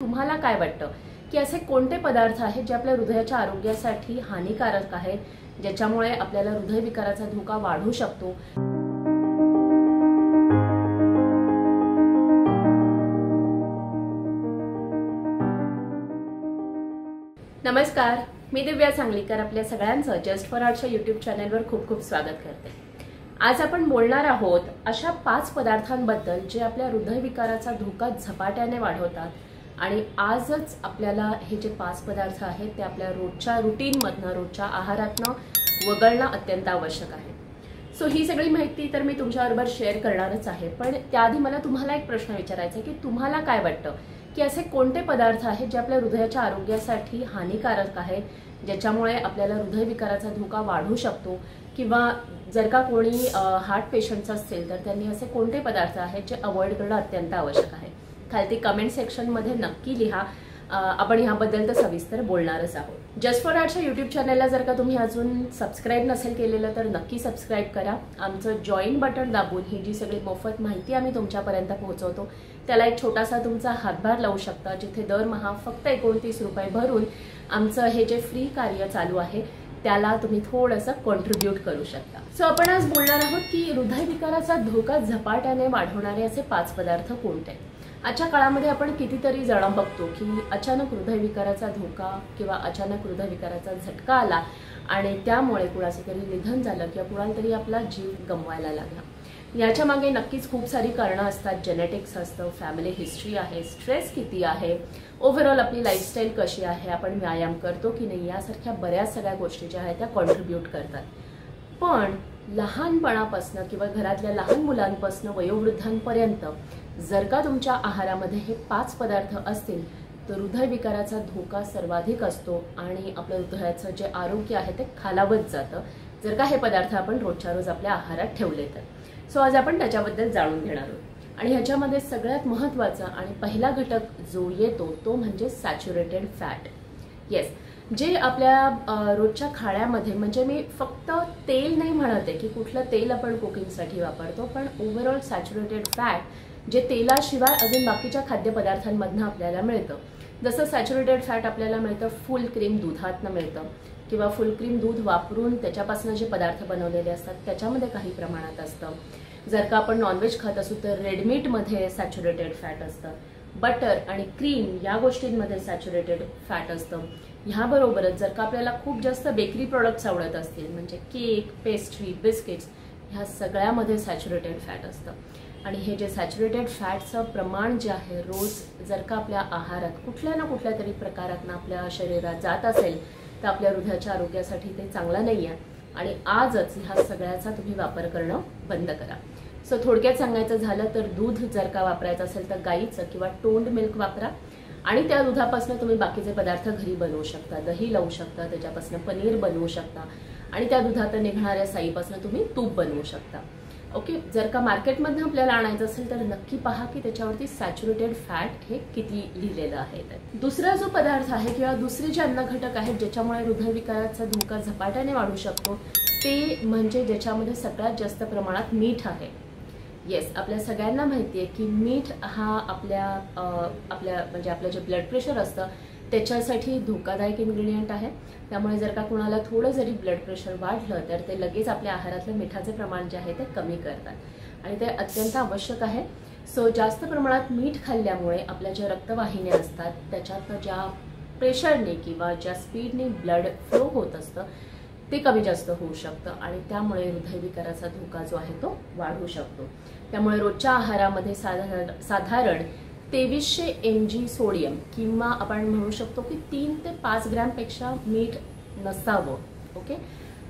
तुम्हाला काय वाटतं की असे कोणते पदार्थ आहेत जे आपल्या हृदयाच्या आरोग्यासाठी हानिकारक आहेत, ज्याच्यामुळे आपल्याला हृदयविकाराचा धोका वाढू शकतो? नमस्कार, मी दिव्या सांगलीकर आपल्या सगळ्यांचं जस्ट फॉर आर्टच्या यूट्यूब चॅनलवर खूप खूप स्वागत करते। आज आपण बोलणार आहोत अशा 5 पदार्थांबद्दल जे आपल्या हृदयविकाराचा धोका झपाट्याने वाढवतात आणि आजच आपल्याला हे जे 5 पदार्थ आहेत ते आपल्या रोजच्या रुटीनमधनं, रोजच्या आहारातनं वगळणं अत्यंत आवश्यक आहे। सो ही सगळी माहिती तर मी तुमच्याबरोबर शेअर करणारच आहे, पण त्याआधी मला तुम्हाला एक प्रश्न विचारायचा आहे की तुम्हाला काय वाटतं की असे कोणते पदार्थ आहेत जे आपल्या हृदयाच्या आरोग्यासाठी हानिकारक आहेत, ज्याच्यामुळे आपल्याला हृदयविकाराचा धोका वाढू शकतो? किंवा जर का कोणी हार्ट पेशंट्स असतील तर त्यांनी असे कोणते पदार्थ आहेत जे अवॉइड करणं अत्यंत आवश्यक आहे? खालती कमेंट सेक्शनमध्ये नक्की लिहा। आपण ह्याबद्दल तर सविस्तर बोलणारच आहोत। जस्ट फॉर आर्टच्या यूट्यूब चॅनलला जर का तुम्ही अजून सबस्क्राईब नसेल केलेलं तर नक्की सबस्क्राईब करा। आमचं जॉईन बटन दाबून ही जी सगळी मोफत माहिती आम्ही तुमच्यापर्यंत पोहोचवतो त्याला एक छोटासा तुमचा हातभार लावू शकता, जिथे दरमहा फक्त 29 रुपये भरून आमचं हे जे फ्री कार्य चालू आहे त्याला तुम्ही थोडंसं कॉन्ट्रीब्यूट करू शकता। सो आपण आज बोलणार आहोत की हृदयविकाराचा धोका झपाट्याने वाढवणारे असे 5 पदार्थ कोणते? आजच्या काळामध्ये आपण कितीतरी जण बघतो की अचानक हृदयविकाराचा धोका किंवा अचानक हृदयविकाराचा झटका आला आणि त्यामुळे कुणाचं तरी निधन झालं किंवा कुणाला तरी आपला जीव गमवायला लागला। याच्या मागे नक्कीच खूप सारी कारणं असतात। जेनेटिक्स असतं, फॅमिली हिस्ट्री आहे, स्ट्रेस किती आहे, ओव्हरऑल आपली लाईफस्टाईल कशी आहे, आपण व्यायाम करतो की नाही, यासारख्या बऱ्याच सगळ्या गोष्टी ज्या आहेत त्या कॉन्ट्रीब्यूट करतात। पण लहानपणापासून किंवा घरातल्या लहान मुलांपासून वयोवृद्धांपर्यंत जर का तुमच्या आहारामध्ये हे 5 पदार्थ असतील तर हृदयविकाराचा धोका सर्वाधिक असतो आणि आपल्या हृदयाचं जे आरोग्य आहे ते खालावत जातं, जर का हे पदार्थ आपण रोजच्या रोज आपल्या आहारात ठेवले तर। सो आज आपण त्याच्याबद्दल जाणून घेणार आहोत आणि ह्याच्यामध्ये सगळ्यात महत्त्वाचा आणि पहिला घटक जो येतो तो म्हणजे सॅच्युरेटेड फॅट। येस, जे आपल्या रोजच्या खाण्यामध्ये, म्हणजे मी फक्त तेल नाही म्हणते की कुठलं तेल आपण कुकिंगसाठी वापरतो, पण ओव्हरऑल सॅच्युरेटेड फॅट जे तेलाशिवाय अजून बाकीच्या खाद्यपदार्थांमधनं आपल्याला मिळतं। जसं सॅच्युरेटेड फॅट आपल्याला मिळतं फुल क्रीम दुधातनं मिळतं किंवा फुल क्रीम दूध वापरून त्याच्यापासून जे पदार्थ बनवलेले असतात त्याच्यामध्ये काही प्रमाणात असतं। जर का आपण नॉनव्हेज खात असू तर रेड मीटमध्ये सॅच्युरेटेड फॅट असतं, बटर आणि क्रीम या गोष्टींमध्ये सॅच्युरेटेड फॅट असतं। ह्याबरोबरच जर का आपल्याला खूप जास्त बेकरी प्रोडक्ट्स आवडत असतील, म्हणजे केक, पेस्ट्री, बिस्किट्स, ह्या सगळ्यामध्ये सॅच्युरेटेड फॅट असतं। आणि हे जे सॅच्युरेटेड फॅटचं प्रमाण जे आहे रोज जर का आपल्या आहारात कुठल्या ना कुठल्या तरी प्रकारातनं आपल्या शरीरात जात असेल तर आपल्या हृदयाच्या आरोग्यासाठी ते चांगलं नाही आहे आणि आजच ह्या सगळ्याचा तुम्ही वापर करणं बंद करा। सो थोडक्यात सांगायचं झालं तर दूध जर का वापरायचं असेल तर गाईचं किंवा टोंड मिल्क वापरा आणि त्या दुधापासून तुम्ही बाकीचे पदार्थ घरी बनवू शकता, दही लावू शकता, त्याच्यापासून पनीर बनवू शकता आणि त्या दुधात निघणाऱ्या साईपासून तुम्ही तूप बनवू शकता। ओके, जर का मार्केटमधून आपल्याला आणायचं असेल तर नक्की पहा की त्याच्यावरती सॅच्युरेटेड फॅट हे किती लिहिलेलं आहे। दुसरा जो पदार्थ आहे किंवा दुसरे जे अन्न घटक आहेत ज्याच्यामुळे हृदयविकाराचा धोका झपाट्याने वाढू शकतो ते म्हणजे ज्याच्यामध्ये सगळ्यात जास्त प्रमाणात मीठ आहे। येस, आपल्या सगळ्यांना माहिती आहे की मीठ हा म्हणजे आपलं जे ब्लड प्रेशर असतं त्याच्यासाठी धोकादायक इन्ग्रेडियंट आहे। त्यामुळे जर का कुणाला थोडं जरी ब्लड प्रेशर वाढलं तर ते लगेच आपल्या आहारातलं मिठाचे प्रमाण जे आहे ते कमी करतात आणि ते अत्यंत आवश्यक आहे। सो जास्त प्रमाणात मीठ खाल्ल्यामुळे आपल्या ज्या रक्तवाहिन्या असतात त्याच्यातनं ज्या प्रेशरने किंवा ज्या स्पीडने ब्लड फ्लो होत असतं ते कमी जास्त होऊ शकतं आणि त्यामुळे हृदयविकाराचा धोका जो आहे तो वाढू शकतो। त्यामुळे रोजच्या आहारामध्ये साधारण 2300 mg सोडियम किंवा आपण म्हणू शकतो की 3 ते 5 ग्रॅमपेक्षा मीठ नसावं। ओके,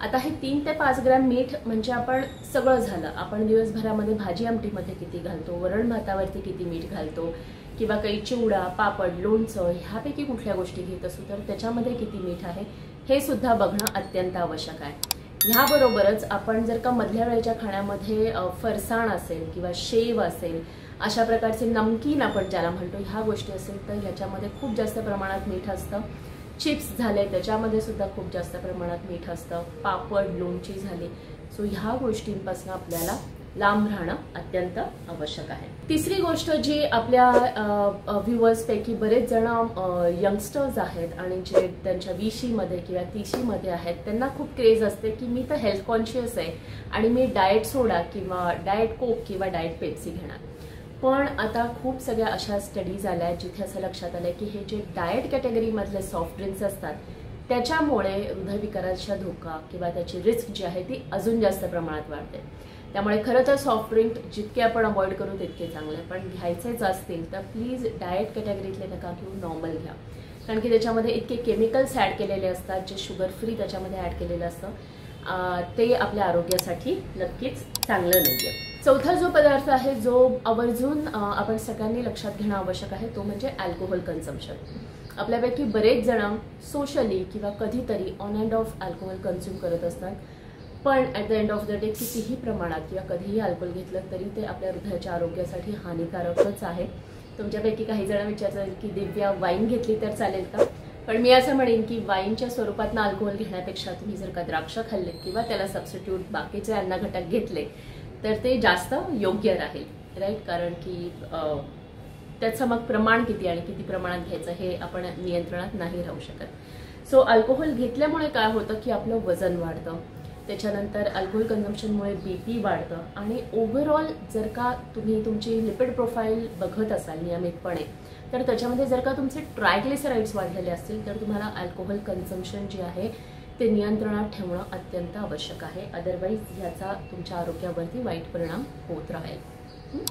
आता हे 3 ते 5 ग्रॅम मीठ म्हणजे आपण सगळं झालं, आपण दिवसभरामध्ये भाजी आमटीमध्ये किती घालतो, वरण भातावरती किती मीठ घालतो किंवा काही चिवडा, पापड, लोणचं ह्यापैकी कुठल्या गोष्टी घेत असू तर त्याच्यामध्ये किती मीठ आहे हे सुद्धा बघणं अत्यंत आवश्यक आहे। ह्याबरोबरच आपण जर का मधल्या वेळेच्या खाण्यामध्ये फरसाण असेल किंवा शेव असेल, अशा प्रकारचे नमकीन आपण ज्याला म्हणतो, ह्या गोष्टी असेल तर ह्याच्यामध्ये खूप जास्त प्रमाणात मीठ असतं। चिप्स झाले त्याच्यामध्ये सुद्धा खूप जास्त प्रमाणात मीठ असतं, पापड, लोणची झाली। सो ह्या गोष्टींपासून आपल्याला लांब राहणं अत्यंत आवश्यक आहे। तिसरी गोष्ट जी आपल्या व्ह्युअर्स पैकी बरेच जण यंगस्टर्स आहेत आणि जे त्यांच्या 20शी मध्ये किंवा 30शी मध्ये आहेत, त्यांना खूप क्रेज असते की मी तर हेल्थ कॉन्शियस आहे आणि मी डाएट सोडा किंवा डाएट कोक किंवा डाएट पेप्सी घेणार। पण आता खूप सगळ्या अशा स्टडीज आल्या जिथे असं लक्षात आलंय की हे जे डाएट कॅटेगरीमधले सॉफ्ट ड्रिंक्स असतात त्याच्यामुळे हृदयविकाराचा धोका किंवा त्याची रिस्क जी आहे ती अजून जास्त प्रमाणात वाढते। त्यामुळे खरं तर सॉफ्ट ड्रिंक जितके आपण अवॉइड करू तितके चांगले, पण घ्यायचेच असतील तर प्लीज डाएट कॅटेगरीतले नका घेऊ, नॉर्मल घ्या, कारण की त्याच्यामध्ये इतके केमिकल्स ॲड केलेले असतात जे शुगर फ्री त्याच्यामध्ये ॲड केलेलं असतं, ते आपल्या आरोग्यासाठी नक्कीच चांगलं नाहीये। चौथा जो पदार्थ आहे जो आवर्जून आपण सगळ्यांनी लक्षात घेणं आवश्यक आहे तो म्हणजे अल्कोहोल कन्झम्पशन। आपल्यापैकी बरेच जण सोशली किंवा कधीतरी on and of alcohol consume करत असतात, पण at the end of the day कितीही प्रमाणात किंवा कधीही अल्कोहोल घेतलं तरी ते आपल्या हृदयाच्या आरोग्यासाठी हानिकारकच आहे। तुमच्यापैकी काही जण विचारतात की दिव्या वाईन घेतली तर चालेल का, पण मी असं म्हणेन की वाईनच्या स्वरूपात अल्कोहोल घेण्यापेक्षा तुम्ही जर का द्राक्ष खाल्ले किंवा त्याला सबस्टिट्यूट बाकीचे अन्न घटक घेतले तर ते जास्त योग्य राहील, राईट, कारण की त्याचं मग प्रमाण किती आणि किती प्रमाणात घ्यायचं हे आपण नियंत्रणात नाही राहू शकत। सो अल्कोहोल घेतल्यामुळे काय होतं की आपलं वजन वाढतं, त्याच्यानंतर अल्कोहोल कन्झम्पशनमुळे बीपी वाढतं आणि ओव्हरऑल जर का तुम्ही तुमची लिपिड प्रोफाईल बघत असाल नियमितपणे तर त्याच्यामध्ये जर का तुमचे ट्रायग्लिसराइड्स वाढलेले असतील तर तुम्हाला अल्कोहोल कन्झम्पशन जे आहे ते नियंत्रणात ठेवणं अत्यंत आवश्यक आहे, अदरवाईज याचा तुमच्या आरोग्यावरती वाईट परिणाम होत राहील।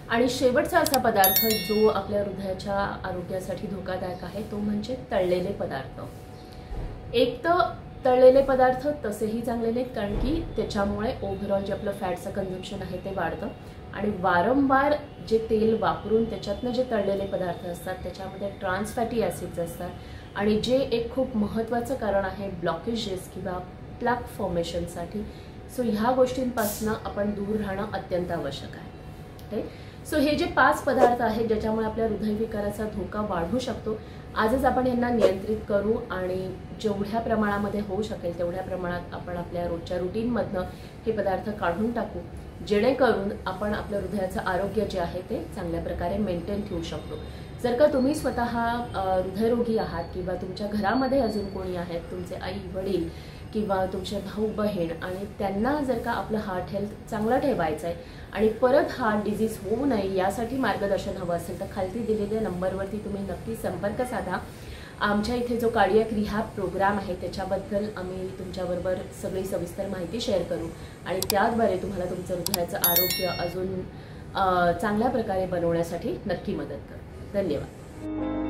आणि शेवटचा असा पदार्थ जो आपल्या हृदयाच्या आरोग्यासाठी धोकादायक आहे तो म्हणजे तळलेले पदार्थ। एक तर तळलेले पदार्थ तसेही चांगले नाहीत, कारण की त्याच्यामुळे ओव्हरऑल जे आपलं फॅटचं कन्झम्पशन आहे ते वाढतं आणि वारंवार जे तेल वापरून त्याच्यातनं जे तळलेले पदार्थ असतात त्याच्यामध्ये ट्रान्स फॅटी ॲसिड्स असतात आणि जे एक खूप महत्त्वाचं कारण आहे ब्लॉकेजेस किंवा प्लॅक फॉर्मेशनसाठी। सो ह्या गोष्टींपासून आपण दूर राहणं अत्यंत आवश्यक आहे। सो हे जे 5 पदार्थ आहेत ज्याच्यामुळे आपल्या हृदयविकाराचा धोका वाढू शकतो, आजच आपण यांना नियंत्रित करू आणि जेवढ्या प्रमाणामध्ये होऊ शकेल तेवढ्या प्रमाणात आपण आपल्या रोजच्या रुटीनमधनं हे पदार्थ काढून टाकू, जेणेकरून आपण आपल्या हृदयाचं आरोग्य जे आहे ते चांगल्या प्रकारे मेंटेन ठेवू शकतो। जर का तुम्ही स्वतः हृदयरोगी आहात किंवा तुमच्या घरामध्ये अजून कोणी आहेत, तुमचे आई वडील किंवा तुमचे भाऊ बहीण, आणि त्यांना जर का आपलं हार्ट हेल्थ चांगलं ठेवायचं आहे आणि परत हार्ट डिझीज होऊ नये यासाठी मार्गदर्शन हवं असेल तर खालती दिलेल्या नंबरवरती तुम्ही नक्की संपर्क साधा। आमच्या इथे जो कार्डियक रिहॅब प्रोग्राम आहे त्याच्याबद्दल आम्ही तुमच्याबरोबर सगळी सविस्तर माहिती शेअर करू आणि त्याद्वारे तुम्हाला तुमचं हृदयाचं आरोग्य अजून चांगल्या प्रकारे बनवण्यासाठी नक्की मदत करू। धन्यवाद।